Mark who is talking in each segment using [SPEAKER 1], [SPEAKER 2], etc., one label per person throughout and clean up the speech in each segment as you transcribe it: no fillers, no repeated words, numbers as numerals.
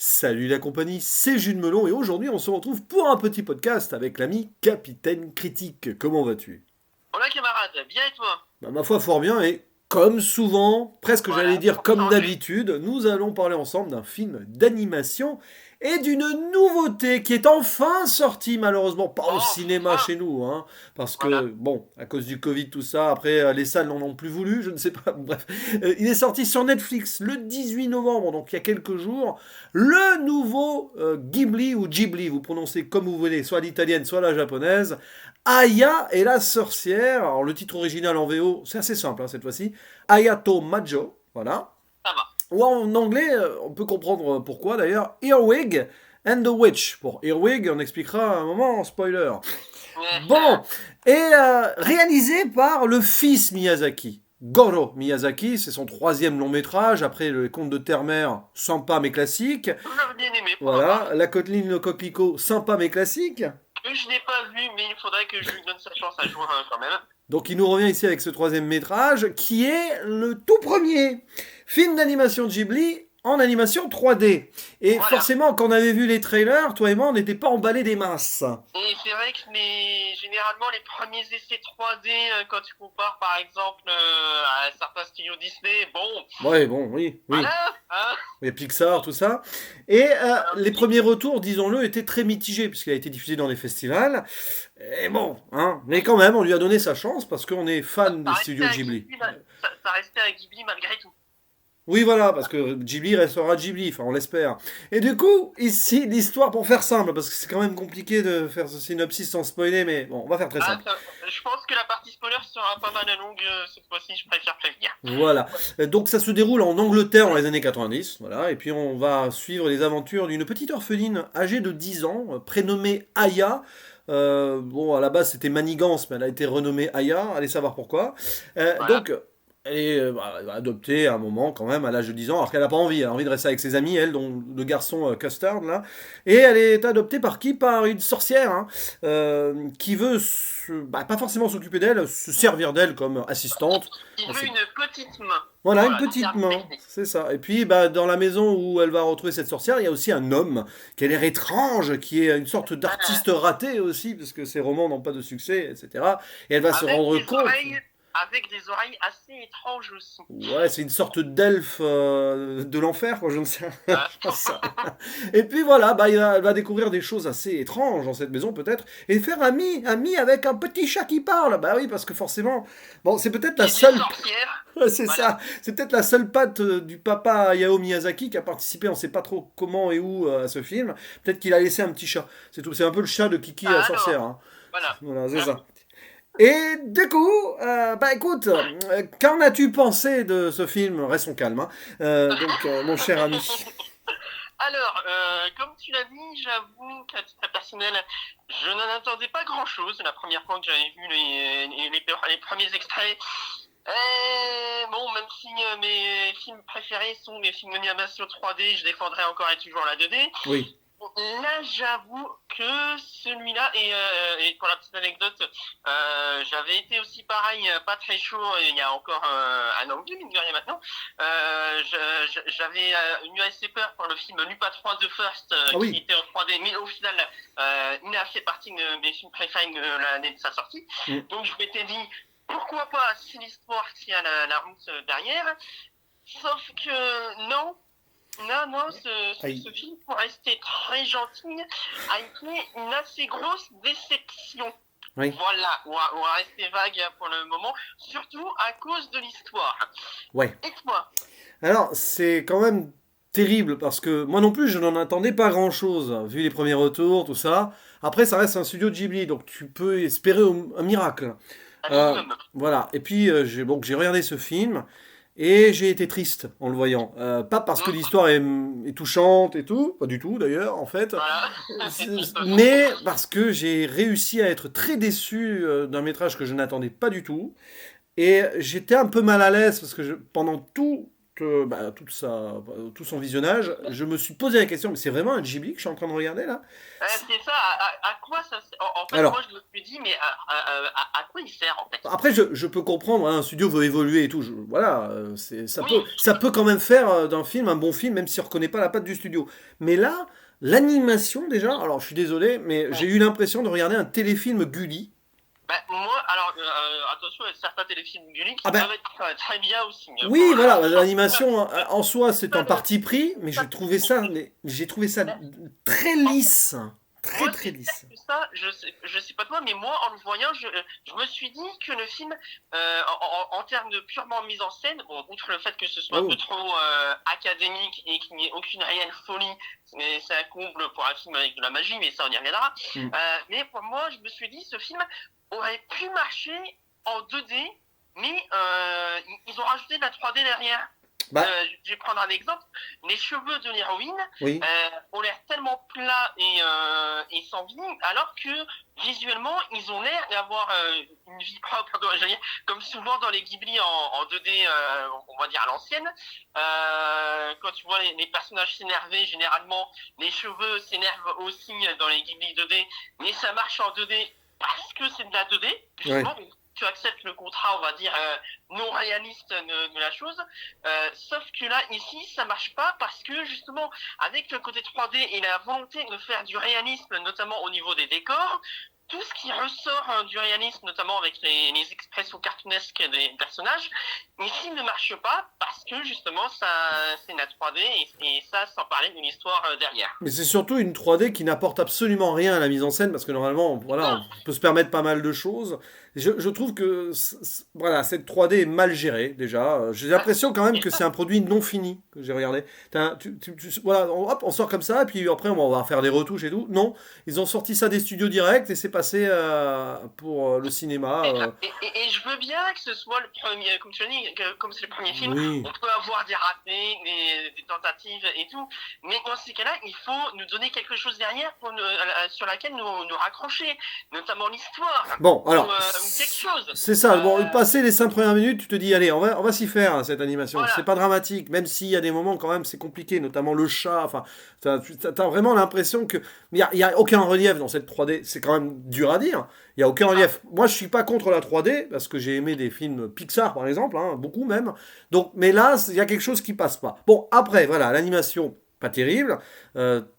[SPEAKER 1] Salut la compagnie, c'est Jules Melon et aujourd'hui on se retrouve pour un petit podcast avec l'ami Capitaine Critique. Comment vas-tu?
[SPEAKER 2] Hola camarade, bien et toi?
[SPEAKER 1] Bah, ma foi fort bien et comme souvent, presque j'allais
[SPEAKER 2] Voilà,
[SPEAKER 1] dire
[SPEAKER 2] pour
[SPEAKER 1] comme
[SPEAKER 2] changer.
[SPEAKER 1] d'habitude, nous allons parler ensemble d'un film d'animation et d'une nouveauté qui est enfin sortie, malheureusement pas au cinéma
[SPEAKER 2] Enfin!
[SPEAKER 1] chez nous, hein, parce que
[SPEAKER 2] Voilà.
[SPEAKER 1] bon, à cause du Covid tout ça, après les salles n'en ont plus voulu, je ne sais pas, bref. Il est sorti sur Netflix le 18 novembre, donc il y a quelques jours, le nouveau Ghibli ou Ghibli, vous prononcez comme vous voulez, soit l'italienne, soit la japonaise, Aya et la sorcière. Alors le titre original en VO, c'est assez simple hein, cette fois-ci. Ayato Majo, voilà.
[SPEAKER 2] Ça va.
[SPEAKER 1] Ou en anglais, on peut comprendre pourquoi d'ailleurs. Earwig and the Witch. Pour Earwig, on expliquera un moment en spoiler. Bon, et réalisé par le fils Miyazaki. Goro Miyazaki, c'est son troisième long métrage, après le conte de terre-mère, sympa mais classique.
[SPEAKER 2] J'avais bien aimé pour ma
[SPEAKER 1] Voilà,
[SPEAKER 2] part.
[SPEAKER 1] la Coqueline le Coquelicot, sympa mais classique.
[SPEAKER 2] Que je n'ai pas vu, mais il faudrait que je lui donne sa chance à jouer quand même.
[SPEAKER 1] Donc il nous revient ici avec ce troisième métrage qui est le tout premier film d'animation Ghibli en animation 3D. Et
[SPEAKER 2] Voilà.
[SPEAKER 1] forcément, quand on avait vu les trailers, toi et moi, on n'était pas emballés des masses.
[SPEAKER 2] Et c'est vrai que généralement les premiers essais 3D, quand tu compares par exemple à certains studios Disney, bon,
[SPEAKER 1] Ouais, bon, oui, oui.
[SPEAKER 2] voilà, hein,
[SPEAKER 1] Et Pixar, tout ça. Et
[SPEAKER 2] un
[SPEAKER 1] les
[SPEAKER 2] petit-
[SPEAKER 1] premiers retours, disons-le, étaient très mitigés, puisqu'il a été diffusé dans les festivals. Et bon, hein, mais quand même, on lui a donné sa chance, parce qu'on est fan
[SPEAKER 2] ça
[SPEAKER 1] des
[SPEAKER 2] restait
[SPEAKER 1] studios
[SPEAKER 2] à
[SPEAKER 1] Ghibli.
[SPEAKER 2] Ghibli, ça restait à Ghibli malgré tout.
[SPEAKER 1] Oui, voilà, parce que Ghibli restera Ghibli, enfin on l'espère. Et du coup, ici, l'histoire, pour faire simple, parce que c'est quand même compliqué de faire ce synopsis sans spoiler, mais bon, on va faire très
[SPEAKER 2] Ah,
[SPEAKER 1] simple.
[SPEAKER 2] je pense que la partie spoiler sera pas mal longue cette fois-ci, je préfère prévenir.
[SPEAKER 1] Voilà. Donc ça se déroule en Angleterre dans les années 90, voilà, et puis on va suivre les aventures d'une petite orpheline âgée de 10 ans, prénommée Aya. Bon, à la base c'était Manigance, mais elle a été renommée Aya, allez savoir pourquoi.
[SPEAKER 2] Voilà.
[SPEAKER 1] Donc, elle va adopter à un moment quand même à l'âge de 10 ans, alors qu'elle n'a pas envie, elle a envie de rester avec ses amis, elle, dont le garçon Custard, là. Et elle est adoptée par qui? Par une sorcière, hein, qui veut pas forcément s'occuper d'elle, se servir d'elle comme assistante.
[SPEAKER 2] Il
[SPEAKER 1] On
[SPEAKER 2] veut
[SPEAKER 1] sait
[SPEAKER 2] une petite main.
[SPEAKER 1] voilà, une
[SPEAKER 2] Voilà, le
[SPEAKER 1] petite
[SPEAKER 2] terme
[SPEAKER 1] main,
[SPEAKER 2] technique.
[SPEAKER 1] c'est ça. Et puis, bah, dans la maison où elle va retrouver cette sorcière, il y a aussi un homme qui a l'air étrange, qui est une sorte
[SPEAKER 2] Ah,
[SPEAKER 1] d'artiste raté aussi, parce que ses romans n'ont pas de succès, etc. Et elle va se
[SPEAKER 2] avec
[SPEAKER 1] rendre
[SPEAKER 2] des
[SPEAKER 1] compte.
[SPEAKER 2] oreilles, avec des oreilles assez étranges aussi.
[SPEAKER 1] Ouais, c'est une sorte d'elfe de l'enfer, quoi, je ne sais
[SPEAKER 2] Ah.
[SPEAKER 1] pas ça. Et puis voilà, bah, elle va découvrir des choses assez étranges dans cette maison, peut-être, et faire ami avec un petit chat qui parle. Bah oui, parce que forcément, bon, c'est peut-être la
[SPEAKER 2] Qui dit
[SPEAKER 1] seule.
[SPEAKER 2] sorcière.
[SPEAKER 1] Ouais, c'est
[SPEAKER 2] Voilà.
[SPEAKER 1] ça. C'est peut-être la seule patte du papa Hayao Miyazaki qui a participé, on ne sait pas trop comment et où à ce film. Peut-être qu'il a laissé un petit chat. C'est tout. C'est un peu le chat de Kiki la
[SPEAKER 2] Ah,
[SPEAKER 1] sorcière,
[SPEAKER 2] alors,
[SPEAKER 1] hein.
[SPEAKER 2] voilà.
[SPEAKER 1] Voilà, c'est
[SPEAKER 2] Hein.
[SPEAKER 1] ça. Et du coup, bah écoute, qu'en as-tu pensé de ce film? Restons calmes, hein. Donc, mon cher ami.
[SPEAKER 2] Alors, comme tu l'as dit, j'avoue qu'à titre personnel, je n'en attendais pas grand-chose la première fois que j'avais vu les premiers extraits. Bon, même si mes films préférés sont les films d'animation 3D, je défendrai encore et toujours la 2D.
[SPEAKER 1] Oui.
[SPEAKER 2] Là, j'avoue que celui-là, et pour la petite anecdote, j'avais été aussi pareil, pas très chaud, il y a encore un an ou deux, mine de rien maintenant. J'avais eu assez peur pour le film Lupa 3 The First,
[SPEAKER 1] Ah
[SPEAKER 2] qui
[SPEAKER 1] oui.
[SPEAKER 2] était en 3D, mais au final, il a fait partie de mes films préférés l'année de sa sortie.
[SPEAKER 1] Mm.
[SPEAKER 2] Donc je m'étais dit, pourquoi pas, si l'histoire tient la route derrière. Sauf que non, non, non,
[SPEAKER 1] Aïe.
[SPEAKER 2] ce film, pour rester très gentil, a été une assez grosse déception.
[SPEAKER 1] Oui.
[SPEAKER 2] Voilà, on va rester vague pour le moment, surtout à cause de l'histoire.
[SPEAKER 1] Ouais.
[SPEAKER 2] Et toi?
[SPEAKER 1] Alors, c'est quand même terrible parce que moi non plus, je n'en attendais pas grand-chose, vu les premiers retours, tout ça. Après, ça reste un studio Ghibli, donc tu peux espérer un miracle.
[SPEAKER 2] Un
[SPEAKER 1] Euh,
[SPEAKER 2] minimum.
[SPEAKER 1] voilà. Et puis, j'ai regardé ce film et j'ai été triste en le voyant. Pas parce que
[SPEAKER 2] Mm,
[SPEAKER 1] l'histoire est touchante et tout, pas du tout d'ailleurs, en fait,
[SPEAKER 2] voilà, tristement.
[SPEAKER 1] mais parce que j'ai réussi à être très déçu d'un métrage que je n'attendais pas du tout. Et j'étais un peu mal à l'aise parce que pendant tout tout son visionnage, je me suis posé la question, mais c'est vraiment un Ghibli que je suis en train de regarder là?
[SPEAKER 2] C'est ça, à quoi ça sert? En fait, moi
[SPEAKER 1] Alors,
[SPEAKER 2] je me suis dit, mais à quoi il sert en fait?
[SPEAKER 1] après, je peux comprendre, hein, un studio veut évoluer et tout. Voilà,
[SPEAKER 2] Oui,
[SPEAKER 1] ça peut quand même faire d'un film un bon film, même si on ne reconnaît pas la patte du studio. Mais là, l'animation déjà, alors je suis désolé, mais j'ai eu l'impression de regarder un téléfilm Gulli.
[SPEAKER 2] bah, moi, alors attention, il y a certains téléfilms Gulli
[SPEAKER 1] Ah
[SPEAKER 2] qui
[SPEAKER 1] ben,
[SPEAKER 2] peuvent être très bien aussi.
[SPEAKER 1] oui, voilà, l'animation en soi, c'est un parti pris, mais j'ai trouvé ça très lisse, très
[SPEAKER 2] Moi,
[SPEAKER 1] très
[SPEAKER 2] c'est pire
[SPEAKER 1] lisse.
[SPEAKER 2] que ça, je sais pas toi, mais moi, en le voyant, je me suis dit que le film, en termes de purement mise en scène, bon, outre le fait que ce soit un peu
[SPEAKER 1] Oh,
[SPEAKER 2] trop académique et qu'il n'y ait aucune réelle folie, mais c'est un comble pour un film avec de la magie, mais ça, on y reviendra.
[SPEAKER 1] hmm.
[SPEAKER 2] Mais pour moi, je me suis dit, ce film aurait pu marcher en 2D, mais ils ont rajouté de la 3D derrière.
[SPEAKER 1] Bah,
[SPEAKER 2] Je vais prendre un exemple. Les cheveux de l'héroïne
[SPEAKER 1] oui.
[SPEAKER 2] ont l'air tellement plats et sans vie, alors que visuellement, ils ont l'air d'avoir une vie propre, comme souvent dans les Ghibli en 2D, on va dire à l'ancienne. Quand tu vois les personnages s'énerver, généralement, les cheveux s'énervent aussi dans les Ghibli 2D, mais ça marche en 2D parce que c'est de la 2D,
[SPEAKER 1] Ouais.
[SPEAKER 2] justement. Tu acceptes le contrat, on va dire, non réaliste de la chose. Sauf que là, ici, ça marche pas parce que justement, avec le côté 3D et la volonté de faire du réalisme, notamment au niveau des décors, tout ce qui ressort du réalisme, notamment avec les expressions cartoonesques des personnages, ici ne marche pas parce que justement, ça, c'est la 3D et ça, sans parler d'une histoire derrière.
[SPEAKER 1] Mais c'est surtout une 3D qui n'apporte absolument rien à la mise en scène, parce que normalement, voilà, on peut se permettre pas mal de choses. Je trouve que voilà, cette 3D est mal gérée déjà. J'ai l'impression quand même
[SPEAKER 2] Et
[SPEAKER 1] que
[SPEAKER 2] ça,
[SPEAKER 1] c'est un produit non fini que j'ai regardé. Voilà, hop, on sort comme ça, et puis après on va faire des retouches et tout. Non, ils ont sorti ça des studios directs et c'est passé pour le cinéma.
[SPEAKER 2] et je veux bien que ce soit le premier, comme tu as dit, comme c'est le premier film,
[SPEAKER 1] Oui.
[SPEAKER 2] on peut avoir des ratés, des tentatives et tout, mais dans ces cas-là, il faut nous donner quelque chose derrière sur laquelle nous raccrocher, notamment l'histoire,
[SPEAKER 1] Bon,
[SPEAKER 2] ou,
[SPEAKER 1] alors,
[SPEAKER 2] ou quelque chose.
[SPEAKER 1] c'est ça. Bon, passer les 5 premières minutes, tu te dis, allez, on va s'y faire, hein, cette animation. C'est
[SPEAKER 2] Voilà.
[SPEAKER 1] pas dramatique, même s'il y a des moments quand même, c'est compliqué, notamment le chat. Enfin, t'as vraiment l'impression que. Il y a aucun relief dans cette 3D. C'est quand même dur à dire. Il y a aucun
[SPEAKER 2] Ah,
[SPEAKER 1] relief. Moi, je suis pas contre la 3D, parce que j'ai aimé des films Pixar, par exemple, hein, beaucoup même. Donc, mais là, il y a quelque chose qui passe pas. Bon, après, voilà, l'animation. Pas terrible,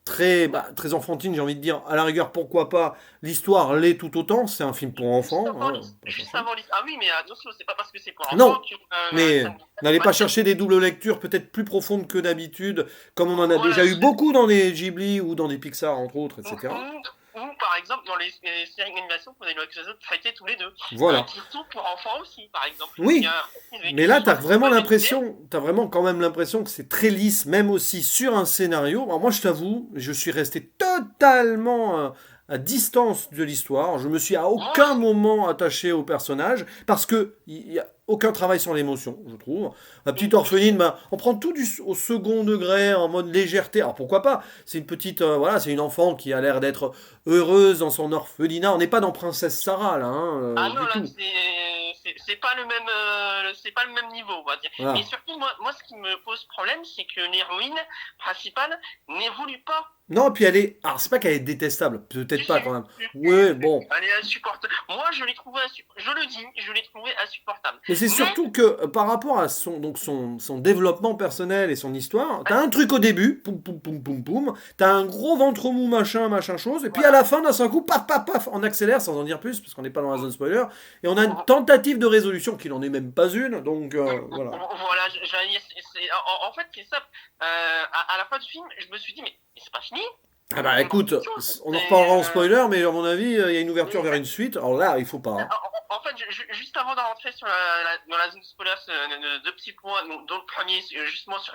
[SPEAKER 1] très enfantine, j'ai envie de dire. À la rigueur, pourquoi pas. L'histoire l'est tout autant. C'est un film pour
[SPEAKER 2] juste
[SPEAKER 1] enfants,
[SPEAKER 2] avant
[SPEAKER 1] hein, pas
[SPEAKER 2] juste
[SPEAKER 1] chercher.
[SPEAKER 2] avant l'histoire. Ah oui, mais attention, c'est pas parce que c'est pour enfants
[SPEAKER 1] Non,
[SPEAKER 2] que
[SPEAKER 1] mais
[SPEAKER 2] ça ne
[SPEAKER 1] n'allez
[SPEAKER 2] pas
[SPEAKER 1] pas
[SPEAKER 2] bien.
[SPEAKER 1] chercher des doubles lectures peut-être plus profondes que d'habitude, comme on en a
[SPEAKER 2] Voilà,
[SPEAKER 1] déjà eu beaucoup dans les Ghibli ou dans des Pixar, entre autres,
[SPEAKER 2] ou,
[SPEAKER 1] etc.
[SPEAKER 2] ou, par exemple dans les séries d'animation qu'on a eu l'occasion de traiter tous les deux,
[SPEAKER 1] Voilà.
[SPEAKER 2] qui sont pour enfants aussi, par exemple. Je
[SPEAKER 1] Oui,
[SPEAKER 2] tiens à préciser
[SPEAKER 1] mais
[SPEAKER 2] que ce
[SPEAKER 1] là,
[SPEAKER 2] soit pas des modèles.
[SPEAKER 1] t'as vraiment quand même l'impression que c'est très lisse, même aussi sur un scénario. Alors moi, je t'avoue, je suis resté totalement à distance de l'histoire. Je me suis à
[SPEAKER 2] Moi
[SPEAKER 1] aucun
[SPEAKER 2] aussi.
[SPEAKER 1] moment attaché au personnage parce que il y a aucun travail sur l'émotion, je trouve. La petite
[SPEAKER 2] Mm.
[SPEAKER 1] orpheline, ben, on prend tout au second degré, en mode légèreté. Alors pourquoi pas? C'est une petite, voilà, c'est une enfant qui a l'air d'être heureuse dans son orphelinat. On n'est pas dans Princesse Sarah là, hein,
[SPEAKER 2] Ah non,
[SPEAKER 1] du
[SPEAKER 2] là,
[SPEAKER 1] tout.
[SPEAKER 2] c'est pas le même, c'est pas le même niveau, on va dire. Et
[SPEAKER 1] Voilà.
[SPEAKER 2] surtout, moi, ce qui me pose problème, c'est que l'héroïne principale n'évolue pas.
[SPEAKER 1] Non, puis elle est. Alors, c'est pas qu'elle est détestable, peut-être
[SPEAKER 2] Si,
[SPEAKER 1] pas
[SPEAKER 2] si,
[SPEAKER 1] quand même.
[SPEAKER 2] si,
[SPEAKER 1] Ouais, bon.
[SPEAKER 2] elle est insupportable. Moi, je l'ai trouvé, je le dis, je l'ai trouvé insupportable.
[SPEAKER 1] Mais c'est
[SPEAKER 2] Mais,
[SPEAKER 1] surtout que par rapport à son développement personnel et son histoire, t'as un truc au début, poum poum poum poum poum, t'as un gros ventre mou, machin chose, et puis à
[SPEAKER 2] voilà.
[SPEAKER 1] la fin, d'un seul coup, paf paf paf, on accélère sans en dire plus, parce qu'on n'est pas dans la zone spoiler, et on a une tentative de résolution qui n'en est même pas une, donc voilà.
[SPEAKER 2] Voilà, j'allais dire, en fait, c'est ça. À la fin du film, je me suis dit, mais c'est pas fini.
[SPEAKER 1] Ah bah
[SPEAKER 2] Il manque
[SPEAKER 1] écoute,
[SPEAKER 2] quelque chose.
[SPEAKER 1] on en reparlera en spoiler, mais à mon avis, il y a une ouverture vers
[SPEAKER 2] Et,
[SPEAKER 1] une suite, alors là, il faut pas, hein.
[SPEAKER 2] En fait, juste avant de rentrer sur dans la zone spoiler, deux petits points, dont le premier, justement, sur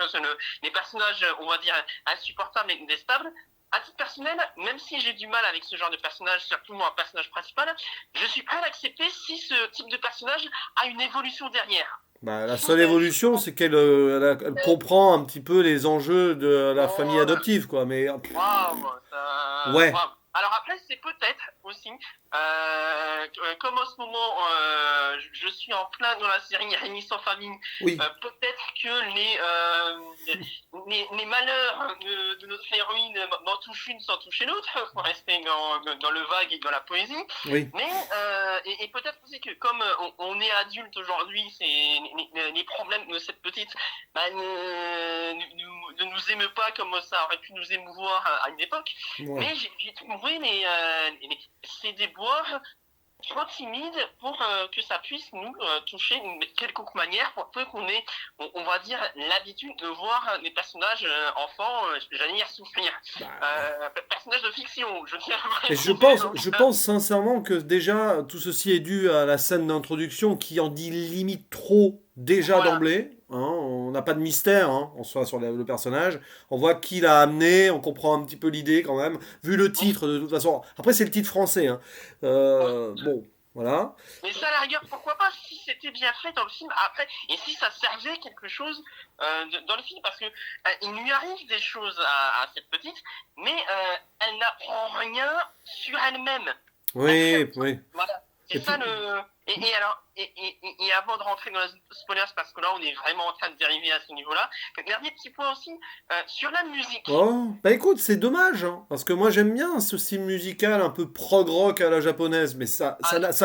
[SPEAKER 2] les personnages, on va dire, insupportables et détestables. À titre personnel, même si j'ai du mal avec ce genre de personnage, surtout moi, un personnage principal, je suis prêt à l'accepter si ce type de personnage a une évolution derrière.
[SPEAKER 1] Bah, la
[SPEAKER 2] Si,
[SPEAKER 1] seule évolution, c'est qu'elle elle comprend un petit peu les enjeux de la famille
[SPEAKER 2] voilà.
[SPEAKER 1] adoptive, quoi. Mais
[SPEAKER 2] Waouh,
[SPEAKER 1] ouais,
[SPEAKER 2] waouh. Alors après, c'est peut-être aussi, comme en ce moment, je suis en plein dans la série Rémi sans famille,
[SPEAKER 1] Oui,
[SPEAKER 2] peut-être que les malheurs de notre héroïne m'en touchent une sans toucher l'autre, pour rester dans le vague et dans la poésie.
[SPEAKER 1] oui.
[SPEAKER 2] Mais et peut-être aussi que comme on est adulte aujourd'hui, c'est les problèmes de cette petite ne nous émeut pas comme ça aurait pu nous émouvoir à une époque.
[SPEAKER 1] Ouais.
[SPEAKER 2] Mais j'ai trouvé ces déboires trop timides pour que ça puisse nous toucher d'une quelconque manière, pour peu qu'on ait, on va dire, l'habitude de voir des personnages enfants, j'allais dire souffrir. Personnages de fiction, je tiens à
[SPEAKER 1] Et
[SPEAKER 2] préciser,
[SPEAKER 1] je pense sincèrement que déjà tout ceci est dû à la scène d'introduction qui en dit limite trop déjà
[SPEAKER 2] Voilà.
[SPEAKER 1] d'emblée. Hein. On n'a pas de mystère en soi sur le personnage. On voit qui l'a amené, on comprend un petit peu l'idée quand même. Vu le titre, de toute façon. Après, c'est le titre français. Hein. Bon, voilà.
[SPEAKER 2] Mais ça, à la rigueur, pourquoi pas si c'était bien fait dans le film après, et si ça servait quelque chose dans le film, parce que il lui arrive des choses à cette petite, mais elle n'apprend rien sur elle-même.
[SPEAKER 1] Oui,
[SPEAKER 2] Donc,
[SPEAKER 1] oui.
[SPEAKER 2] voilà,
[SPEAKER 1] Et
[SPEAKER 2] c'est ça
[SPEAKER 1] puis,
[SPEAKER 2] le. Et alors, et avant de rentrer dans les spoilers, parce que là, on est vraiment en train de dériver à ce niveau-là. Dernier petit point aussi sur la musique.
[SPEAKER 1] oh, bah écoute, c'est dommage, hein, parce que moi j'aime bien ce style musical un peu prog rock à la japonaise, mais ça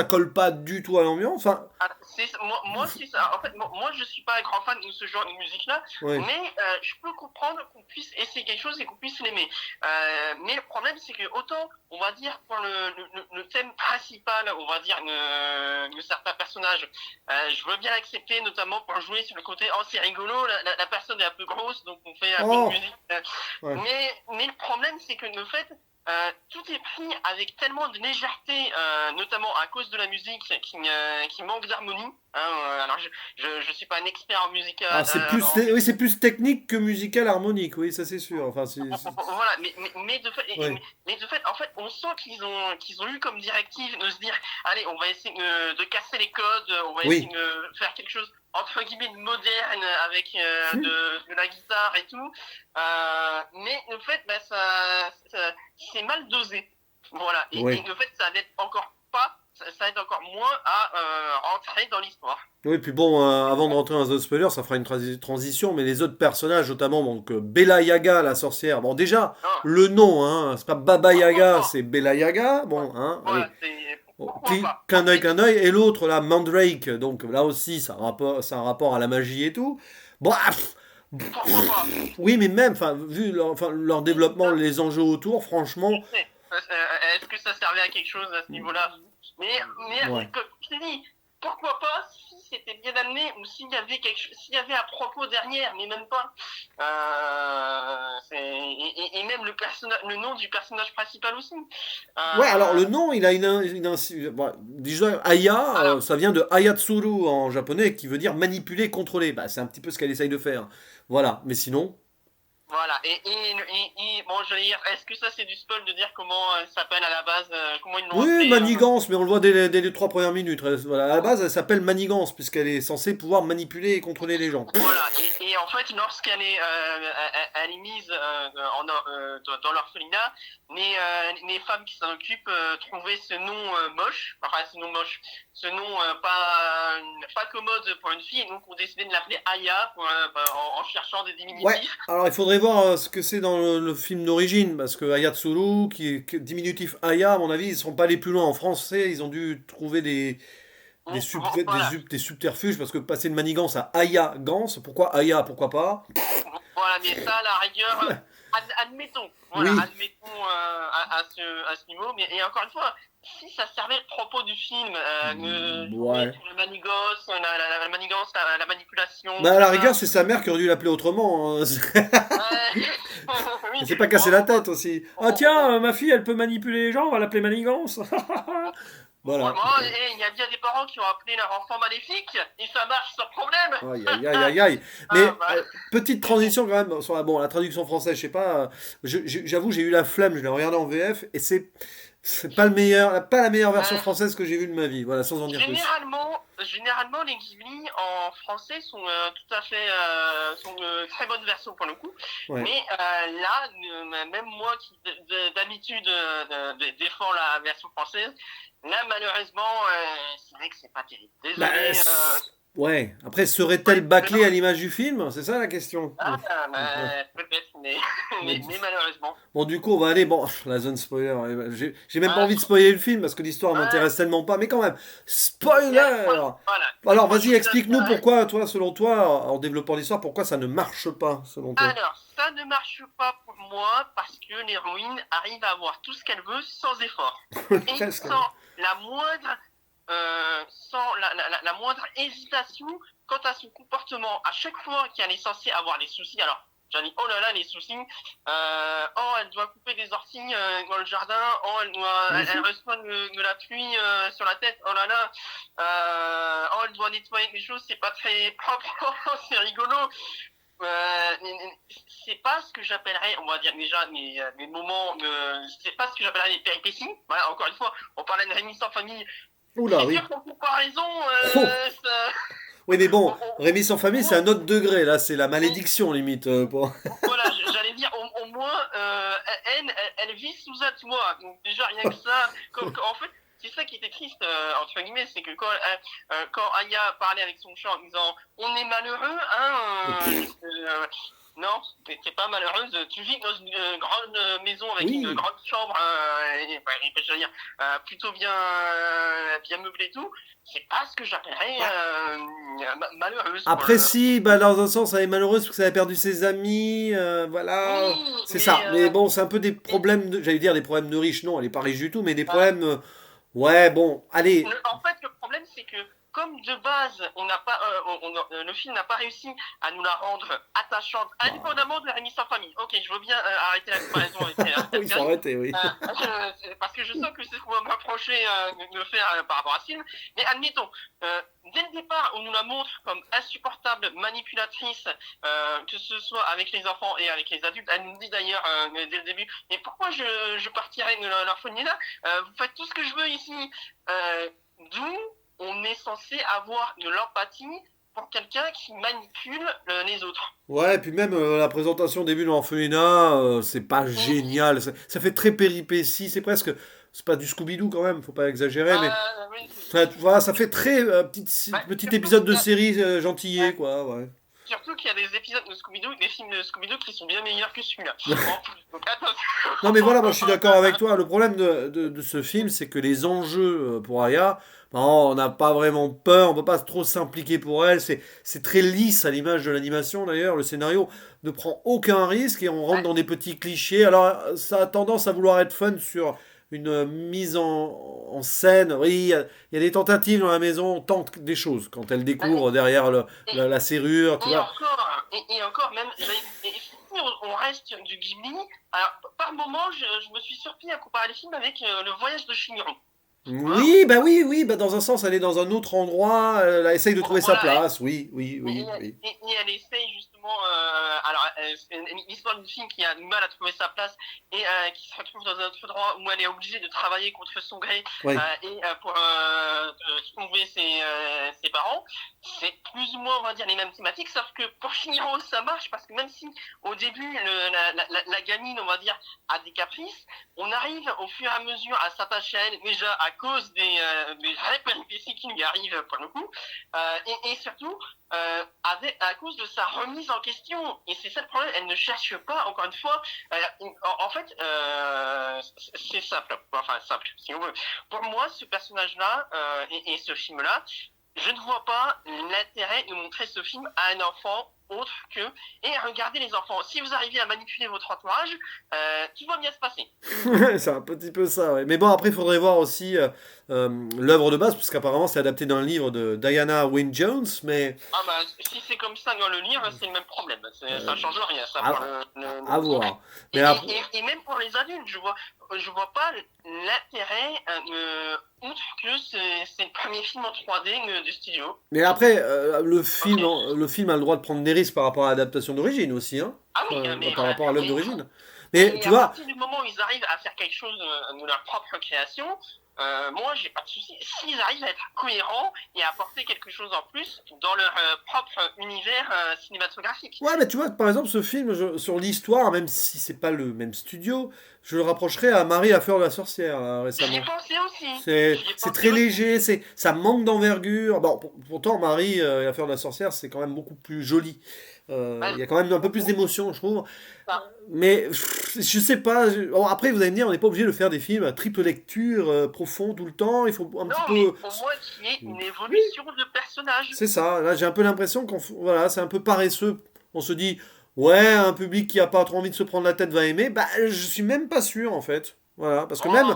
[SPEAKER 1] colle pas du tout à l'ambiance. Enfin,
[SPEAKER 2] Moi c'est ça. En fait, moi, je suis pas un grand fan de ce genre de musique-là,
[SPEAKER 1] ouais.
[SPEAKER 2] mais je peux comprendre qu'on puisse essayer quelque chose et qu'on puisse l'aimer. Mais le problème, c'est que autant, on va dire, pour le thème principal, on va dire, de certains personnages, je veux bien l'accepter, notamment pour jouer sur le côté, oh, c'est rigolo, la personne est un peu grosse, donc on fait un peu
[SPEAKER 1] Oh,
[SPEAKER 2] de musique.
[SPEAKER 1] ouais.
[SPEAKER 2] Mais le problème, c'est que le fait, tout est pris avec tellement de légèreté, notamment à cause de la musique qui manque d'harmonie. Hein, alors je suis pas un expert en musique.
[SPEAKER 1] Ah, oui, c'est plus technique que musical harmonique, oui, ça c'est sûr. Enfin,
[SPEAKER 2] voilà, mais de fait,
[SPEAKER 1] ouais.
[SPEAKER 2] mais de fait, en fait, on sent qu'ils ont eu comme directive de se dire, allez, on va essayer de casser les codes, on va essayer
[SPEAKER 1] Oui.
[SPEAKER 2] de faire quelque chose entre guillemets de moderne avec de la guitare et tout. Mais le fait, bah, c'est mal dosé. Voilà,
[SPEAKER 1] Oui.
[SPEAKER 2] et le fait, ça n'aide encore pas, ça aide encore moins à rentrer dans l'histoire.
[SPEAKER 1] Oui, puis bon, avant de rentrer dans les autres spoilers, ça fera une transition, mais les autres personnages, notamment donc Bella Yaga, la sorcière. Bon, déjà,
[SPEAKER 2] Hein.
[SPEAKER 1] le nom, hein, c'est pas Baba
[SPEAKER 2] Pourquoi
[SPEAKER 1] Yaga,
[SPEAKER 2] pas?
[SPEAKER 1] c'est Bella Yaga. Bon, hein, allez.
[SPEAKER 2] Voilà,
[SPEAKER 1] Bon,
[SPEAKER 2] pourquoi pas?
[SPEAKER 1] clin d'œil, clin d'œil. Et l'autre, là, Mandrake, donc là aussi, ça a un rapport à la magie et tout. Bon,
[SPEAKER 2] Pourquoi pas?
[SPEAKER 1] oui, mais même, enfin, vu leur développement, les enjeux autour, franchement,
[SPEAKER 2] Est-ce que ça servait à quelque chose à ce niveau-là? Mais
[SPEAKER 1] ouais.
[SPEAKER 2] comme je t'ai dit, pourquoi pas si c'était bien amené ou s'il y avait s'il y avait un propos derrière, mais même pas. Et même le nom du personnage principal aussi.
[SPEAKER 1] Ouais, alors le
[SPEAKER 2] Euh,
[SPEAKER 1] nom, il a bon, déjà, Aya,
[SPEAKER 2] alors,
[SPEAKER 1] ça vient de Ayatsuru en japonais, qui veut dire manipuler, contrôler. Bah, c'est un petit peu ce qu'elle essaye de faire. Voilà, mais sinon,
[SPEAKER 2] voilà. Bon, je vais dire, est-ce que ça c'est du spoil de dire comment elle s'appelle à la base, comment ils l'ont
[SPEAKER 1] oui,
[SPEAKER 2] appelé
[SPEAKER 1] manigance, mais on le voit dès les 3 premières minutes. Voilà, à la base, elle s'appelle manigance, puisqu'elle est censée pouvoir manipuler et contrôler les gens.
[SPEAKER 2] Voilà, et en fait, lorsqu'elle est, elle est mise dans l'orphelinat, les femmes qui s'en occupent trouvaient ce nom moche, enfin ce nom moche, ce nom pas commode pour une fille, et donc ont décidé de l'appeler Aya en cherchant des
[SPEAKER 1] Ouais,
[SPEAKER 2] diminutifs.
[SPEAKER 1] alors il faudrait voir ce que c'est dans le film d'origine, parce que Ayatsuru, qui est diminutif Aya, à mon avis, ils ne sont pas allés plus loin en français, ils ont dû trouver
[SPEAKER 2] Voilà,
[SPEAKER 1] des subterfuges, parce que passer de manigance à Aya Gance, pourquoi Aya, pourquoi pas?
[SPEAKER 2] voilà, mais ça, à la rigueur, admettons, voilà,
[SPEAKER 1] Oui,
[SPEAKER 2] admettons à ce niveau, mais et encore une fois, si ça servait le propos du film, jouer
[SPEAKER 1] ouais.
[SPEAKER 2] sur le manigance, la manigance, la manipulation,
[SPEAKER 1] Bah à
[SPEAKER 2] tout
[SPEAKER 1] la
[SPEAKER 2] ça.
[SPEAKER 1] rigueur, c'est sa mère qui aurait dû l'appeler autrement. Hein.
[SPEAKER 2] Ouais.
[SPEAKER 1] Elle
[SPEAKER 2] Oui,
[SPEAKER 1] s'est pas cassé la tête aussi. Ah
[SPEAKER 2] on-
[SPEAKER 1] tiens, ma fille, elle peut manipuler les gens, on va l'appeler manigance. Voilà.
[SPEAKER 2] vraiment, il y a bien des parents qui ont appelé leur enfant maléfique, et ça marche sans problème.
[SPEAKER 1] Aïe, aïe, aïe, aïe, aïe. Mais
[SPEAKER 2] Ah, bah,
[SPEAKER 1] petite transition quand même sur la traduction française, je sais pas. J'avoue, j'ai eu la flemme, je l'ai regardé en VF et c'est C'est pas pas la meilleure version
[SPEAKER 2] Euh,
[SPEAKER 1] française que j'ai vue de ma vie. Voilà, sans en dire plus.
[SPEAKER 2] généralement, les Ghibli en français sont tout à fait sont très bonnes versions pour le coup.
[SPEAKER 1] Ouais.
[SPEAKER 2] Mais là, même moi qui d'habitude défends la version française, là malheureusement, c'est vrai que c'est pas terrible.
[SPEAKER 1] Bah,
[SPEAKER 2] Désolé.
[SPEAKER 1] ouais. Après, serait-elle bâclée à l'image du film? C'est ça la question.
[SPEAKER 2] Ah,
[SPEAKER 1] Ouais.
[SPEAKER 2] peut-être, mais,
[SPEAKER 1] Mais
[SPEAKER 2] mais malheureusement.
[SPEAKER 1] bon, du coup, on va aller. Bon, la zone spoiler. J'ai même pas
[SPEAKER 2] Ah,
[SPEAKER 1] envie de spoiler le film parce que l'histoire
[SPEAKER 2] ah,
[SPEAKER 1] m'intéresse tellement pas. Mais quand même,
[SPEAKER 2] il y a
[SPEAKER 1] spoiler!
[SPEAKER 2] il y a
[SPEAKER 1] Alors,
[SPEAKER 2] trois
[SPEAKER 1] vas-y,
[SPEAKER 2] choses à
[SPEAKER 1] explique-nous
[SPEAKER 2] dire.
[SPEAKER 1] pourquoi, toi, selon toi, en développant l'histoire, pourquoi ça ne marche pas, selon toi.
[SPEAKER 2] Alors, ça ne marche pas pour moi parce que l'héroïne arrive à avoir tout ce qu'elle veut sans effort. Et
[SPEAKER 1] Presque.
[SPEAKER 2] sans la moindre hésitation quant à son comportement. À chaque fois qu'elle est censée avoir des soucis, alors j'en dis, oh là là, les soucis, oh, elle doit couper des orties dans le jardin, oh, elle reçoit de la pluie sur la tête, oh là là, oh, elle doit nettoyer les choses, c'est pas très propre, c'est rigolo. C'est pas ce que j'appellerais, on va dire déjà mes moments, c'est pas ce que j'appellerais les péripéties. Voilà, encore une fois, on parlait de Rémi sans famille.
[SPEAKER 1] Oula,
[SPEAKER 2] C'est
[SPEAKER 1] oui.
[SPEAKER 2] sûr qu'en comparaison,
[SPEAKER 1] Oh.
[SPEAKER 2] ça,
[SPEAKER 1] Oui, mais bon,
[SPEAKER 2] on-
[SPEAKER 1] Rémi sans famille, c'est
[SPEAKER 2] moi,
[SPEAKER 1] un autre degré. Là, c'est la
[SPEAKER 2] mais
[SPEAKER 1] malédiction, limite.
[SPEAKER 2] voilà, j'allais dire, au moins, elle vit sous un toit. Donc déjà, rien que ça, en fait, c'est ça qui était triste, entre guillemets, c'est que quand Aya parlait avec son chat en disant on est malheureux, hein, non, t'es pas malheureuse, tu vis dans une grande maison avec une
[SPEAKER 1] Oui.
[SPEAKER 2] grande chambre, je veux dire, plutôt bien meublée et tout, c'est pas ce que j'appellerais
[SPEAKER 1] Bah,
[SPEAKER 2] malheureuse, quoi.
[SPEAKER 1] après, si, bah, dans un sens, elle est malheureuse parce que ça a perdu ses amis. Voilà.
[SPEAKER 2] Oui,
[SPEAKER 1] C'est ça. Mais bon, c'est un peu des problèmes, j'allais dire des problèmes de riches. Non, elle est pas riche du tout, mais des
[SPEAKER 2] euh,
[SPEAKER 1] problèmes. Ouais, bon, allez.
[SPEAKER 2] En fait, le problème, c'est que comme de base, on n'a pas, le film n'a pas réussi à nous la rendre attachante,
[SPEAKER 1] Bah,
[SPEAKER 2] indépendamment de la Rémi sans famille. Ok, je veux bien arrêter la comparaison avec
[SPEAKER 1] oui,
[SPEAKER 2] cette
[SPEAKER 1] il faut
[SPEAKER 2] série,
[SPEAKER 1] arrêter, oui.
[SPEAKER 2] parce que je sens que c'est ce qu'on va m'approcher de faire par rapport à ce film. Mais admettons, dès le départ, on nous la montre comme insupportable, manipulatrice, que ce soit avec les enfants et avec les adultes. Elle nous dit d'ailleurs dès le début, mais pourquoi je partirais de l'orphelinat? Vous faites tout ce que je veux ici. D'où on est censé avoir de l'empathie pour quelqu'un qui manipule les autres.
[SPEAKER 1] Ouais, et puis même la présentation au début de l'orphelinat, c'est pas génial. Ça fait très péripétie. C'est presque. C'est pas du Scooby-Doo quand même, faut pas exagérer, mais.
[SPEAKER 2] Oui,
[SPEAKER 1] Voilà, ça fait très
[SPEAKER 2] bah,
[SPEAKER 1] petit
[SPEAKER 2] surtout
[SPEAKER 1] épisode
[SPEAKER 2] qu'il
[SPEAKER 1] de
[SPEAKER 2] y a,
[SPEAKER 1] série gentillé,
[SPEAKER 2] ouais,
[SPEAKER 1] quoi, ouais.
[SPEAKER 2] surtout qu'il y a des épisodes de Scooby-Doo, des films de Scooby-Doo qui sont bien meilleurs que celui-là. En plus, donc
[SPEAKER 1] Non, mais voilà, moi je
[SPEAKER 2] attention.
[SPEAKER 1] suis d'accord avec toi. Le problème de ce film, c'est que les enjeux pour Aya, ben, on n'a pas vraiment peur, on peut pas trop s'impliquer pour elle. C'est très lisse à l'image de l'animation d'ailleurs. Le scénario ne prend aucun risque et on rentre
[SPEAKER 2] Ouais,
[SPEAKER 1] dans des petits clichés. Alors, ça a tendance à vouloir être fun sur une mise en scène. Oui, il y a des tentatives dans la maison, on tente des choses quand elle découvre derrière
[SPEAKER 2] et,
[SPEAKER 1] la serrure, tu
[SPEAKER 2] et
[SPEAKER 1] vois.
[SPEAKER 2] encore, et encore, même, si on reste sur du Ghibli, alors, par moment, je me suis surpris à comparer les films avec Le Voyage de Chihiro. Hein.
[SPEAKER 1] Oui, bah dans un sens, elle est dans un autre endroit, elle essaye de trouver sa
[SPEAKER 2] Voilà,
[SPEAKER 1] place, oui, oui, oui, oui.
[SPEAKER 2] et elle essaye justement, alors c'est l'histoire d'une fille qui a du mal à trouver sa place et qui se retrouve dans un autre endroit où elle est obligée de travailler contre son gré
[SPEAKER 1] Oui.
[SPEAKER 2] pour sauver ses parents. C'est plus ou moins, on va dire, les mêmes thématiques, sauf que pour Shinjiro, ça marche parce que même si au début la gamine, on va dire, a des caprices, on arrive au fur et à mesure à s'attacher à elle, déjà à cause des vraies péripéties qui lui arrivent pour le coup, et surtout à cause de sa remise en question. Et c'est ça le problème, elle ne cherche pas, encore une fois, en fait, c'est simple, enfin simple, si on veut. Pour moi, ce personnage-là et ce film-là, je ne vois pas l'intérêt de montrer ce film à un enfant autre que et regardez les enfants. Si vous arrivez à manipuler votre entourage, tout va bien se passer.
[SPEAKER 1] C'est un petit peu ça, ouais. Mais bon, après, il faudrait voir aussi l'œuvre de base, parce qu'apparemment, c'est adapté d'un livre de Diana Wynne Jones, mais
[SPEAKER 2] Ah bah si c'est comme ça dans le livre, c'est le même problème. Ça change rien, ça pour
[SPEAKER 1] à, à
[SPEAKER 2] le
[SPEAKER 1] voir.
[SPEAKER 2] et,
[SPEAKER 1] Mais après,
[SPEAKER 2] et même pour les adultes, je vois pas l'intérêt outre que c'est le premier film en 3D du studio. Ok.
[SPEAKER 1] le film a le droit de prendre des risques par rapport à l'adaptation d'origine aussi, hein.
[SPEAKER 2] Ah oui,
[SPEAKER 1] Enfin,
[SPEAKER 2] mais
[SPEAKER 1] par rapport à l'œuvre
[SPEAKER 2] il faut,
[SPEAKER 1] d'origine. Mais
[SPEAKER 2] Et
[SPEAKER 1] tu
[SPEAKER 2] à
[SPEAKER 1] vois,
[SPEAKER 2] partir du moment où ils arrivent à faire quelque chose de leur propre création, moi, j'ai pas de souci. S'ils arrivent à être cohérents et à apporter quelque chose en plus dans leur propre univers cinématographique.
[SPEAKER 1] ouais, mais tu vois, par exemple, ce film sur l'histoire, même si c'est pas le même studio, je le rapprocherais à Marie la fleur de la sorcière
[SPEAKER 2] J'y ai
[SPEAKER 1] récemment.
[SPEAKER 2] pensé aussi. J'y ai
[SPEAKER 1] C'est
[SPEAKER 2] pensé
[SPEAKER 1] très
[SPEAKER 2] aussi.
[SPEAKER 1] léger, ça manque d'envergure. Bon, pourtant, Marie et la fleur de la sorcière, c'est quand même beaucoup plus joli. Il
[SPEAKER 2] Ouais,
[SPEAKER 1] y a quand même un peu plus d'émotion, je trouve.
[SPEAKER 2] ça.
[SPEAKER 1] Mais je sais pas. Bon, après, vous allez me dire, on n'est pas obligé de faire des films à triple lecture, profond tout le temps. Il faut un petit
[SPEAKER 2] Non, mais
[SPEAKER 1] peu.
[SPEAKER 2] au moins qu'il y ait une
[SPEAKER 1] Oui,
[SPEAKER 2] évolution de personnage.
[SPEAKER 1] c'est ça. Là, j'ai un peu l'impression voilà, c'est un peu paresseux. On se dit, ouais, un public qui a pas trop envie de se prendre la tête va aimer. Bah, je suis même pas sûr en fait. Voilà, parce que
[SPEAKER 2] Oh,
[SPEAKER 1] même.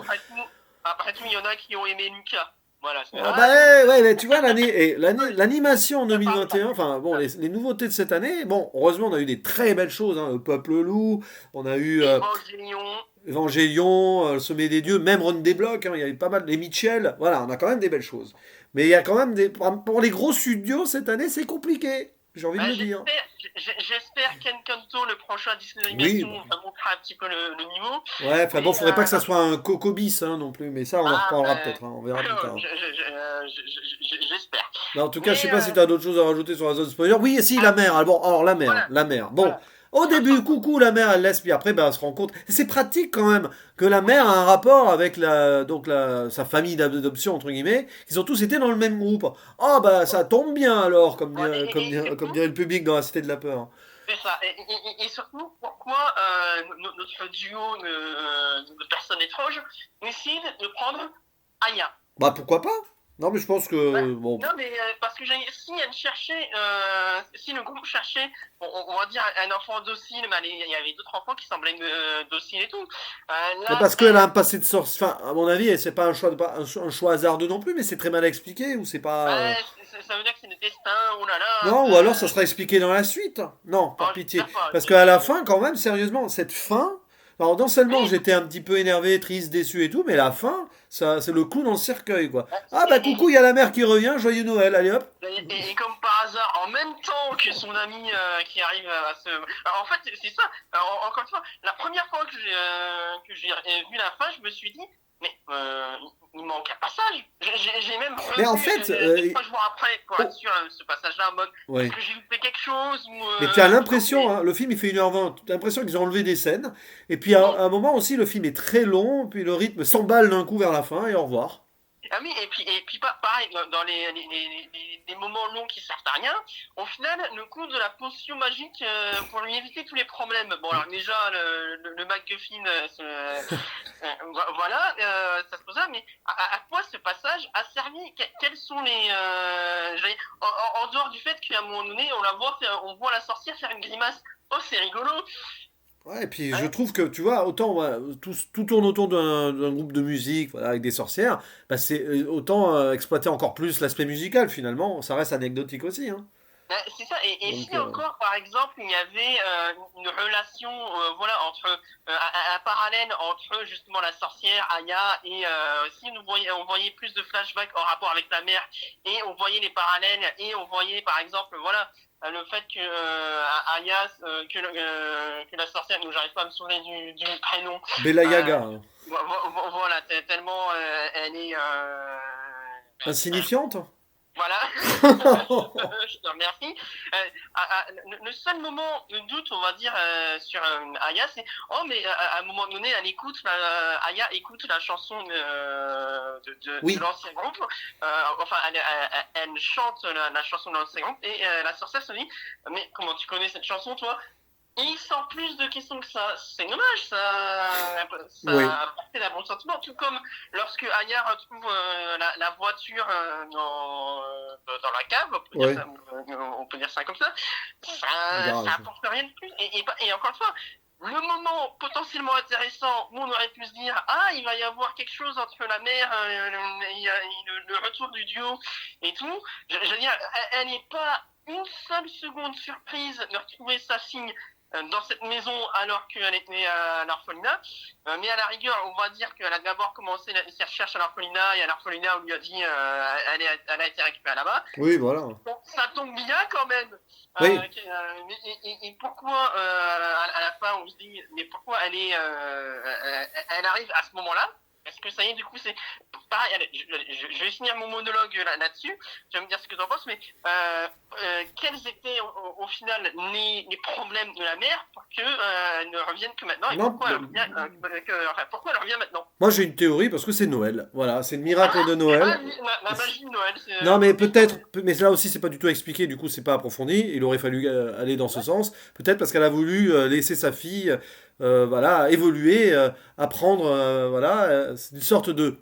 [SPEAKER 2] après tout, il y en a qui ont aimé Lucas. Voilà, c'est
[SPEAKER 1] Ah bah ouais, mais tu vois, l'animation en
[SPEAKER 2] ça parle pas.
[SPEAKER 1] 2021, enfin bon, les nouveautés de cette année, bon, heureusement, on a eu des très belles choses, hein, Le Peuple Loup, on a eu
[SPEAKER 2] Évangélion.
[SPEAKER 1] Évangélion, Le Sommet des Dieux, même Ron Desblocs, hein, il y avait pas mal, les Mitchell, voilà, on a quand même des belles choses. Mais il y a quand même pour les gros studios cette année, c'est compliqué, j'ai envie de
[SPEAKER 2] Bah,
[SPEAKER 1] le dire.
[SPEAKER 2] j'espère qu'En Kanto, le prochain Disney
[SPEAKER 1] Oui,
[SPEAKER 2] d'animation,
[SPEAKER 1] bah,
[SPEAKER 2] montrera un petit peu le niveau.
[SPEAKER 1] ouais, enfin bon,
[SPEAKER 2] Mais
[SPEAKER 1] faudrait pas que ça soit un Coco bis hein, non plus, mais ça, on en reparlera
[SPEAKER 2] ben,
[SPEAKER 1] peut-être, hein, on verra plus tard.
[SPEAKER 2] j'espère.
[SPEAKER 1] Mais en tout cas, je sais
[SPEAKER 2] Mais
[SPEAKER 1] pas si tu as d'autres choses à rajouter sur la zone spoiler. Oui, si, la
[SPEAKER 2] ah,
[SPEAKER 1] mer. Ah, bon, alors
[SPEAKER 2] voilà,
[SPEAKER 1] la mer. Bon,
[SPEAKER 2] voilà.
[SPEAKER 1] au début, coucou, la mer, elle laisse, puis après, ben, elle se rend compte. Et c'est pratique quand même que la mère a un rapport avec sa famille d'adoption, entre guillemets, qu'ils ont tous été dans le même groupe. Oh, bah, ça tombe bien alors,
[SPEAKER 2] Ouais, et
[SPEAKER 1] comme
[SPEAKER 2] surtout,
[SPEAKER 1] dirait le public dans la Cité de la Peur.
[SPEAKER 2] c'est ça. Et surtout, pourquoi notre duo de personnes étranges décide de prendre Aya?
[SPEAKER 1] Bah, pourquoi pas? Non, mais je pense
[SPEAKER 2] Ouais.
[SPEAKER 1] que, bon,
[SPEAKER 2] Non, mais parce que si elle cherchait, si le groupe cherchait, on va dire un enfant docile, mais il y avait d'autres enfants qui semblaient dociles et tout.
[SPEAKER 1] mais
[SPEAKER 2] Là,
[SPEAKER 1] parce qu'elle a un passé de sorce. Enfin, à mon avis, c'est pas un choix, un choix hasardeux non plus, mais c'est très mal expliqué, ou c'est pas.
[SPEAKER 2] ouais, ça veut dire que c'est le destin, oh là là.
[SPEAKER 1] Non, ou alors ça sera expliqué dans la suite. Non,
[SPEAKER 2] Oh,
[SPEAKER 1] par pitié.
[SPEAKER 2] j'espère pas.
[SPEAKER 1] Parce qu'à la fin, quand même, sérieusement, cette fin. Alors, non seulement
[SPEAKER 2] Oui,
[SPEAKER 1] j'étais un petit peu énervé, triste, déçu et tout, mais la fin, ça, c'est le clou dans le cercueil, quoi. Ah bah
[SPEAKER 2] et,
[SPEAKER 1] coucou, il y a la mère qui revient, joyeux Noël, allez hop.
[SPEAKER 2] et comme par hasard, en même temps que son ami qui arrive à se... Alors, en fait, c'est ça. Alors, encore une fois, la première fois que j'ai vu la fin, je me suis dit, mais il manque un passage. J'ai même
[SPEAKER 1] Mais en
[SPEAKER 2] revu
[SPEAKER 1] fait,
[SPEAKER 2] 2-3 jours après pour être sûr ce passage-là en mode, est-ce
[SPEAKER 1] ouais.
[SPEAKER 2] que j'ai loupé quelque chose ou
[SPEAKER 1] Mais tu as
[SPEAKER 2] non,
[SPEAKER 1] l'impression,
[SPEAKER 2] mais
[SPEAKER 1] hein, le film il fait 1h20, tu as l'impression qu'ils ont enlevé des scènes, et puis
[SPEAKER 2] bon.
[SPEAKER 1] à un moment aussi, le film est très long, puis le rythme s'emballe d'un coup vers la fin, et au revoir.
[SPEAKER 2] Ah oui, et puis pareil, dans les moments longs qui servent à rien, au final, le coup de la potion magique pour lui éviter tous les problèmes. Bon, alors déjà, le MacGuffin, voilà, ça se pose là, mais à quoi ce passage a servi? Quels sont les... en dehors du fait qu'à un moment donné, on voit la sorcière faire une grimace. Oh, c'est rigolo.
[SPEAKER 1] Ouais, et puis je
[SPEAKER 2] Hein.
[SPEAKER 1] trouve que, tu vois, autant voilà, tout tourne autour d'un groupe de musique voilà, avec des sorcières, bah, c'est autant exploiter encore plus l'aspect musical finalement, ça reste anecdotique aussi. Hein.
[SPEAKER 2] C'est ça. Et
[SPEAKER 1] Donc,
[SPEAKER 2] si encore, par exemple, il y avait une relation, voilà, entre un parallèle entre justement la sorcière Aya et si on voyait plus de flashbacks en rapport avec la mère et on voyait les parallèles et on voyait par exemple, voilà, le fait que Aya, que la sorcière, nous j'arrive pas à me souvenir du prénom,
[SPEAKER 1] Bella
[SPEAKER 2] euh,
[SPEAKER 1] Yaga, hein.
[SPEAKER 2] voilà, tellement elle est
[SPEAKER 1] Insignifiante?
[SPEAKER 2] voilà, je te remercie. Le seul moment de doute, on va dire, sur Aya, c'est oh, mais à un moment donné, Aya écoute la chanson de
[SPEAKER 1] Oui,
[SPEAKER 2] l'ancien groupe. Enfin, elle chante la chanson de l'ancien groupe et la sorcière se dit, mais comment tu connais cette chanson, toi? Et sans plus de questions que ça, c'est dommage,
[SPEAKER 1] oui,
[SPEAKER 2] ça a porté la bon sentiment, tout comme lorsque Aya retrouve la voiture dans la cave,
[SPEAKER 1] oui,
[SPEAKER 2] on peut dire ça comme ça, ça
[SPEAKER 1] garage.
[SPEAKER 2] apporte rien de plus. Et encore une fois, le moment potentiellement intéressant où on aurait pu se dire ah il va y avoir quelque chose entre la mère le retour du duo et tout, je veux dire, elle n'est pas une seule seconde surprise de retrouver sa fille dans cette maison alors qu'elle était à l'orphelinat. Mais à la rigueur, on va dire qu'elle a d'abord commencé ses recherches à l'orphelinat et à l'orphelinat on lui a dit elle a été récupérée là-bas.
[SPEAKER 1] Oui, voilà.
[SPEAKER 2] Bon, ça tombe bien quand même.
[SPEAKER 1] Oui.
[SPEAKER 2] Et pourquoi à la fin on se dit mais pourquoi elle arrive à ce moment-là? Est-ce que ça y est, du coup, c'est pareil. Allez, je vais finir mon monologue là-dessus. Tu vas me dire ce que tu en penses, mais quels étaient au final les problèmes de la mère pour qu'elle ne revienne que maintenant et
[SPEAKER 1] Non,
[SPEAKER 2] pourquoi elle revient maintenant?
[SPEAKER 1] moi j'ai une théorie parce que c'est Noël. Voilà, c'est le miracle de
[SPEAKER 2] Ah,
[SPEAKER 1] Noël.
[SPEAKER 2] oui, la magie de Noël.
[SPEAKER 1] Non, mais peut-être, mais là aussi c'est pas du tout expliqué, du coup c'est pas approfondi. Il aurait fallu aller dans ce sens. Peut-être parce qu'elle a voulu laisser sa fille, voilà, évoluer, apprendre, voilà, c'est une sorte de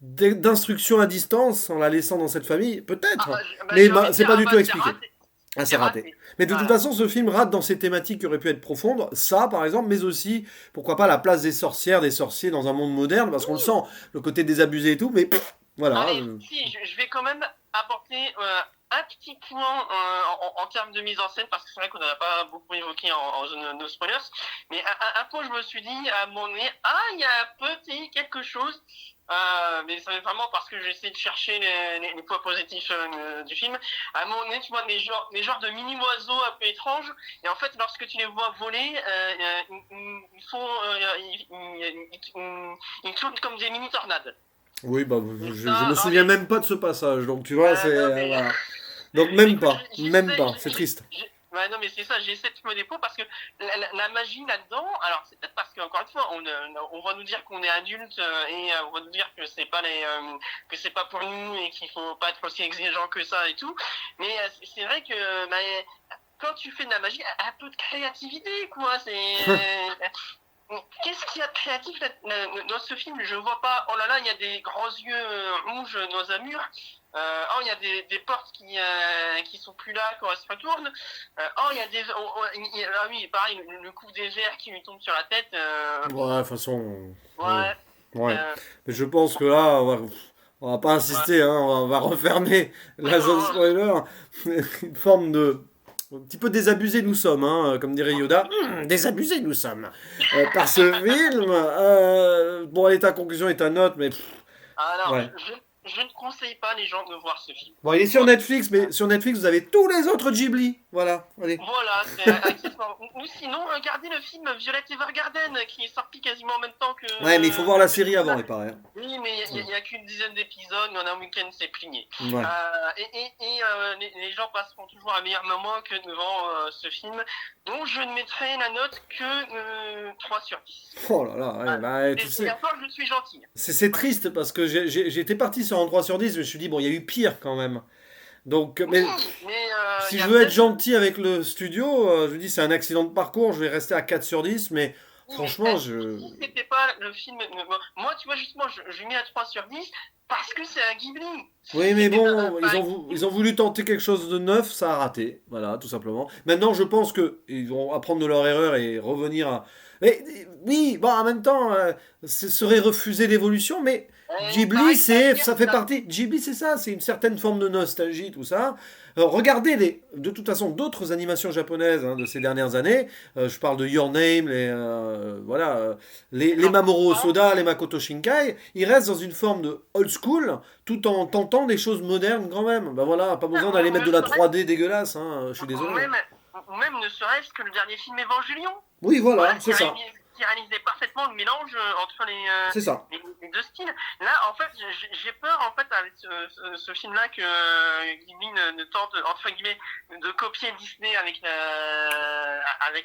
[SPEAKER 1] d'instruction à distance en la laissant dans cette famille, peut-être. Mais
[SPEAKER 2] j'ai envie de
[SPEAKER 1] c'est
[SPEAKER 2] dire,
[SPEAKER 1] pas du tout
[SPEAKER 2] c'est
[SPEAKER 1] expliqué.
[SPEAKER 2] raté.
[SPEAKER 1] Ah, c'est
[SPEAKER 2] C'est
[SPEAKER 1] raté.
[SPEAKER 2] raté.
[SPEAKER 1] Mais de toute
[SPEAKER 2] Voilà.
[SPEAKER 1] façon, ce film rate dans ses thématiques qui auraient pu être profondes. Ça, par exemple, mais aussi, pourquoi pas, la place des sorcières, des sorciers dans un monde moderne, parce qu'on le sent, le côté désabusé et tout, mais voilà.
[SPEAKER 2] Allez, si, je vais quand même apporter un petit point en termes de mise en scène, parce que c'est vrai qu'on n'en a pas beaucoup évoqué en zone no spoilers, mais un point, je me suis dit à un moment donné, il y a petit quelque chose, mais c'est vraiment parce que j'essaie de chercher les points positifs du film. À un moment donné, tu vois, les genres de mini-oiseaux un peu étranges, et en fait, lorsque tu les vois voler, ils font, ils tournent comme des mini-tornades.
[SPEAKER 1] Oui, bah,
[SPEAKER 2] Et
[SPEAKER 1] je me souviens même pas de ce passage, donc tu vois, c'est.
[SPEAKER 2] non, mais
[SPEAKER 1] Voilà. Donc même
[SPEAKER 2] écoute,
[SPEAKER 1] pas, même pas, c'est triste.
[SPEAKER 2] ouais, non, mais c'est ça, j'essaie de trouver des points parce que la magie là-dedans, alors c'est peut-être parce qu'encore une fois, on va nous dire qu'on est adulte et on va nous dire que c'est pas que c'est pas pour nous et qu'il faut pas être aussi exigeant que ça et tout. Mais c'est vrai que quand tu fais de la magie, un peu de créativité, quoi. Qu'est-ce qu'il y a de créatif dans ce film? Je vois pas. Oh là là, il y a des grands yeux rouges dans un mur. Il y a des portes qui sont plus là quand elles se retournent. Il y a ah oui, pareil, le coup des verres qui lui tombe sur la tête.
[SPEAKER 1] Ouais, de toute façon.
[SPEAKER 2] Ouais.
[SPEAKER 1] Ouais.
[SPEAKER 2] Euh,
[SPEAKER 1] Mais je pense que là, on va pas insister, hein, on va refermer la zone spoiler. Une forme de. Un petit peu désabusé nous sommes, hein, comme dirait Yoda. Désabusés nous sommes. Par ce film. Bon, allez, ta conclusion et ta note, mais.
[SPEAKER 2] alors,
[SPEAKER 1] Ouais.
[SPEAKER 2] je ne conseille pas les gens de voir ce film.
[SPEAKER 1] Bon, il est sur Netflix, mais sur Netflix, vous avez tous les autres Ghibli. Voilà, allez.
[SPEAKER 2] Voilà, c'est accessoirement. Ou sinon, regardez le film Violet Evergarden qui est sorti quasiment en même temps que.
[SPEAKER 1] Ouais, mais il faut voir la série avant, il paraît.
[SPEAKER 2] Oui, mais il y a qu'une dizaine d'épisodes, il y en a un week-end, c'est plié.
[SPEAKER 1] Ouais.
[SPEAKER 2] Les gens passeront toujours un meilleur moment que devant ce film, dont je ne mettrai la note que 3 sur 10.
[SPEAKER 1] Oh là là, ouais, bah, tu
[SPEAKER 2] Et
[SPEAKER 1] sais.
[SPEAKER 2] encore, je suis gentil.
[SPEAKER 1] C'est triste parce que j'étais parti sur un 3 sur 10, mais je me suis dit, bon, il y a eu pire quand même. Donc,
[SPEAKER 2] Oui,
[SPEAKER 1] mais
[SPEAKER 2] mais
[SPEAKER 1] si
[SPEAKER 2] il y
[SPEAKER 1] je
[SPEAKER 2] a
[SPEAKER 1] veux être
[SPEAKER 2] peut-être.
[SPEAKER 1] gentil avec le studio, je me dis, c'est un accident de parcours, je vais rester à 4 sur 10, mais
[SPEAKER 2] Oui,
[SPEAKER 1] franchement,
[SPEAKER 2] si c'était pas le film. Moi, tu vois, justement, je mets à 3 sur 10 parce que c'est un Ghibli.
[SPEAKER 1] Oui,
[SPEAKER 2] Si
[SPEAKER 1] mais
[SPEAKER 2] c'était
[SPEAKER 1] bon,
[SPEAKER 2] pas un
[SPEAKER 1] ils ont
[SPEAKER 2] Ghibli.
[SPEAKER 1] voulu tenter quelque chose de neuf, ça a raté. Voilà, tout simplement. Maintenant, je pense que ils vont apprendre de leur erreur et revenir à. Mais, oui, bon, en même temps, ce serait refuser l'évolution, mais Ghibli,
[SPEAKER 2] Pareil, ça veut dire
[SPEAKER 1] ça fait
[SPEAKER 2] ça.
[SPEAKER 1] partie. Ghibli, c'est ça, c'est une certaine forme de nostalgie, tout ça. Regardez de toute façon, d'autres animations japonaises de ces dernières années. Je parle de Your Name, voilà, les Mamoru Hosoda, les Makoto Shinkai. Ils restent dans une forme de old school, tout en tentant des choses modernes quand même. Ben voilà, pas besoin d'aller mettre de la 3D dégueulasse, hein, je suis
[SPEAKER 2] Ou
[SPEAKER 1] désolé.
[SPEAKER 2] même, ou même ne serait-ce que le dernier film Évangélion.
[SPEAKER 1] Oui, voilà,
[SPEAKER 2] Voilà,
[SPEAKER 1] c'est ça.
[SPEAKER 2] qui réalisait parfaitement le mélange entre
[SPEAKER 1] C'est ça.
[SPEAKER 2] les deux styles. Là, en fait, j'ai peur, en fait, avec ce film-là, que Ghibli ne tente, entre guillemets, de copier Disney avec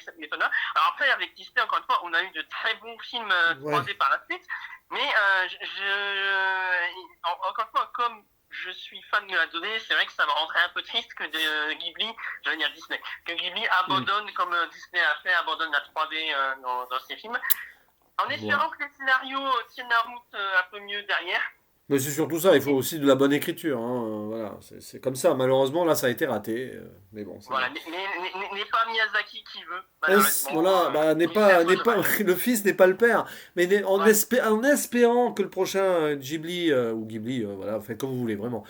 [SPEAKER 2] cette méthode-là. Alors après, avec Disney, encore une fois, on a eu de très bons films
[SPEAKER 1] Ouais.
[SPEAKER 2] croisés par la suite, mais encore une fois, comme je suis fan de la 2D, c'est vrai que ça me rendrait un peu triste que Ghibli, j'allais dire Disney, que Ghibli abandonne, comme Disney a fait, abandonne la 3D dans ses films, en espérant que les scénarios tiennent la route un peu mieux derrière.
[SPEAKER 1] Mais c'est surtout ça, il faut aussi de la bonne écriture, hein, voilà, c'est comme ça. Malheureusement, là, ça a été raté, mais bon, c'est...
[SPEAKER 2] Voilà, mais n'est pas Miyazaki qui veut, malheureusement.
[SPEAKER 1] Voilà, bah,
[SPEAKER 2] C'est un peu
[SPEAKER 1] n'est pas,
[SPEAKER 2] dommage.
[SPEAKER 1] le fils n'est pas le père, mais
[SPEAKER 2] Ouais.
[SPEAKER 1] en espérant que le prochain Ghibli, ou Ghibli, voilà, faites comme vous voulez, vraiment,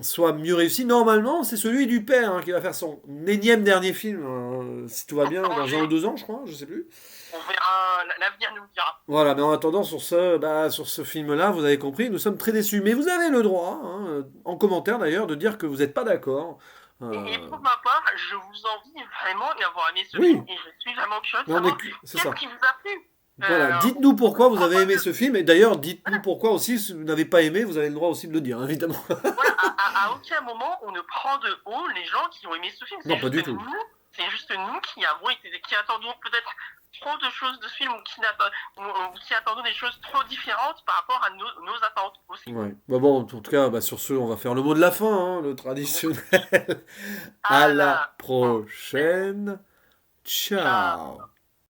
[SPEAKER 1] soit mieux réussi. Normalement, c'est celui du père hein, qui va faire son énième dernier film, si tout va bien,
[SPEAKER 2] En
[SPEAKER 1] dans un ou
[SPEAKER 2] juin,
[SPEAKER 1] 2 ans, je crois, je sais plus.
[SPEAKER 2] on verra, l'avenir nous le dira.
[SPEAKER 1] Voilà, mais en attendant, sur ce film-là, vous avez compris, nous sommes très déçus. Mais vous avez le droit, hein, en commentaire d'ailleurs, de dire que vous n'êtes pas d'accord.
[SPEAKER 2] Et
[SPEAKER 1] Euh,
[SPEAKER 2] pour ma part, je vous envie vraiment d'avoir aimé ce film
[SPEAKER 1] oui,
[SPEAKER 2] et je suis vraiment curieux de
[SPEAKER 1] mais
[SPEAKER 2] savoir
[SPEAKER 1] c'est
[SPEAKER 2] qu'est-ce
[SPEAKER 1] ça.
[SPEAKER 2] qui vous a plu.
[SPEAKER 1] Voilà,
[SPEAKER 2] Euh,
[SPEAKER 1] dites-nous pourquoi vous avez
[SPEAKER 2] Pourquoi
[SPEAKER 1] aimé ce film, et d'ailleurs, dites-nous pourquoi aussi, si vous n'avez pas aimé, vous avez le droit aussi de le dire, hein, évidemment.
[SPEAKER 2] voilà, à aucun moment on ne prend de haut les gens qui ont aimé ce film.
[SPEAKER 1] Non, pas du tout.
[SPEAKER 2] C'est juste nous qui avons été, qui attendons peut-être trop de choses de ce film ou qui attendons des choses trop différentes par rapport à nos attentes aussi.
[SPEAKER 1] Ouais. Bah bon, en tout cas, bah sur ce, on va faire le mot de la fin, hein, le traditionnel. À
[SPEAKER 2] À
[SPEAKER 1] la
[SPEAKER 2] la prochaine.
[SPEAKER 1] prochaine.
[SPEAKER 2] Ciao.
[SPEAKER 1] Ciao.